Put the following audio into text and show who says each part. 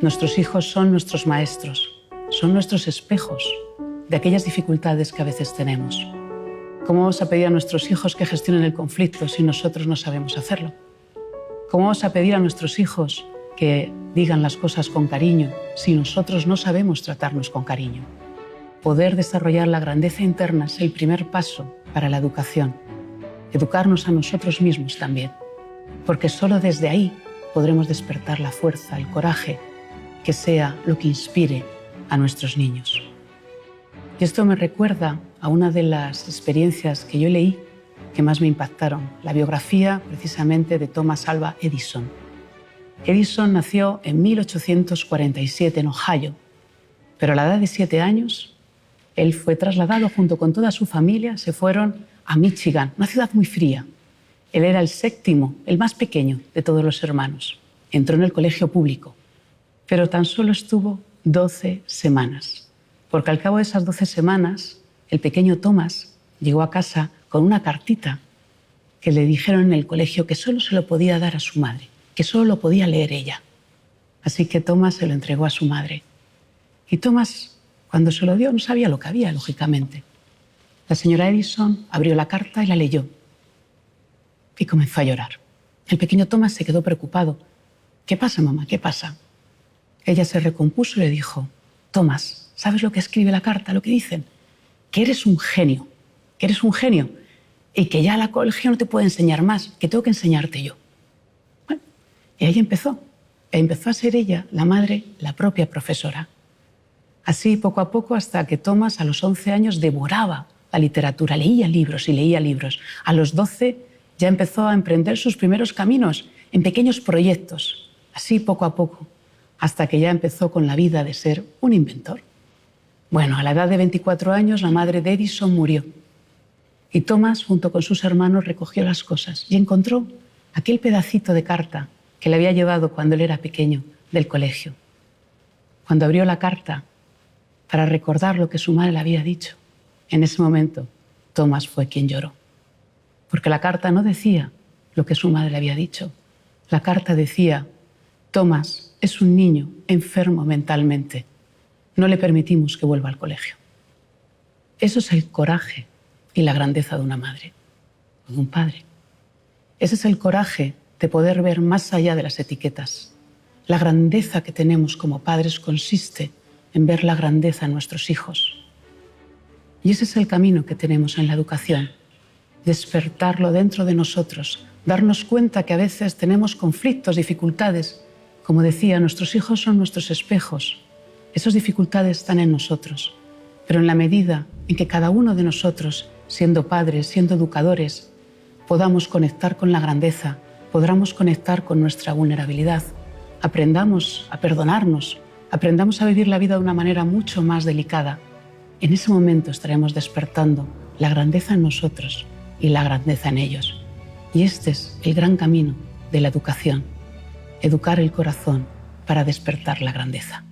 Speaker 1: Nuestros hijos son nuestros maestros, son nuestros espejos de aquellas dificultades que a veces tenemos. ¿Cómo vamos a pedir a nuestros hijos que gestionen el conflicto si nosotros no sabemos hacerlo? ¿Cómo vamos a pedir a nuestros hijos que digan las cosas con cariño si nosotros no sabemos tratarnos con cariño? Poder desarrollar la grandeza interna es el primer paso para la educación. Educarnos a nosotros mismos también, porque solo desde ahí podremos despertar la fuerza, el coraje, que sea lo que inspire a nuestros niños. Y esto me recuerda a una de las experiencias que yo leí que más me impactaron, la biografía precisamente de Thomas Alva Edison. Edison nació en 1847 en Ohio, pero a la edad de 7 años él fue trasladado junto con toda su familia, se fueron a Michigan, una ciudad muy fría. Él era el séptimo, el más pequeño de todos los hermanos. Entró en el colegio público, pero tan solo estuvo 12 semanas, porque al cabo de esas 12 semanas, el pequeño Thomas llegó a casa con una cartita que le dijeron en el colegio que solo se lo podía dar a su madre, que solo lo podía leer ella. Así que Thomas se lo entregó a su madre. Y Thomas, cuando se lo dio, no sabía lo que había, lógicamente. La señora Edison abrió la carta y la leyó. Y comenzó a llorar. El pequeño Thomas se quedó preocupado. ¿Qué pasa, mamá? ¿Qué pasa? Ella se recompuso y le dijo, Thomas, ¿sabes lo que escribe la carta? Lo que dicen, que eres un genio, y que ya la colegio no te puede enseñar más, que tengo que enseñarte yo. Bueno, y ahí empezó. Empezó a ser ella, la madre, la propia profesora. Así, poco a poco, hasta que Thomas, a los 11 años, devoraba la literatura, leía libros y leía libros. A los 12 ya empezó a emprender sus primeros caminos en pequeños proyectos, así poco a poco, hasta que ya empezó con la vida de ser un inventor. Bueno, a la edad de 24 años, la madre de Edison murió. Y Thomas, junto con sus hermanos, recogió las cosas y encontró aquel pedacito de carta que le había llevado cuando él era pequeño del colegio. Cuando abrió la carta para recordar lo que su madre le había dicho, en ese momento Thomas fue quien lloró. Porque la carta no decía lo que su madre le había dicho. La carta decía, Thomas es un niño enfermo mentalmente. No le permitimos que vuelva al colegio. Eso es el coraje y la grandeza de una madre, de un padre. Ese es el coraje de poder ver más allá de las etiquetas. La grandeza que tenemos como padres consiste en ver la grandeza en nuestros hijos. Y ese es el camino que tenemos en la educación. Despertarlo dentro de nosotros, darnos cuenta que a veces tenemos conflictos, dificultades. Como decía, nuestros hijos son nuestros espejos. Esas dificultades están en nosotros, pero en la medida en que cada uno de nosotros, siendo padres, siendo educadores, podamos conectar con la grandeza, podamos conectar con nuestra vulnerabilidad, aprendamos a perdonarnos, aprendamos a vivir la vida de una manera mucho más delicada, en ese momento estaremos despertando la grandeza en nosotros y la grandeza en ellos. Y este es el gran camino de la educación, educar el corazón para despertar la grandeza.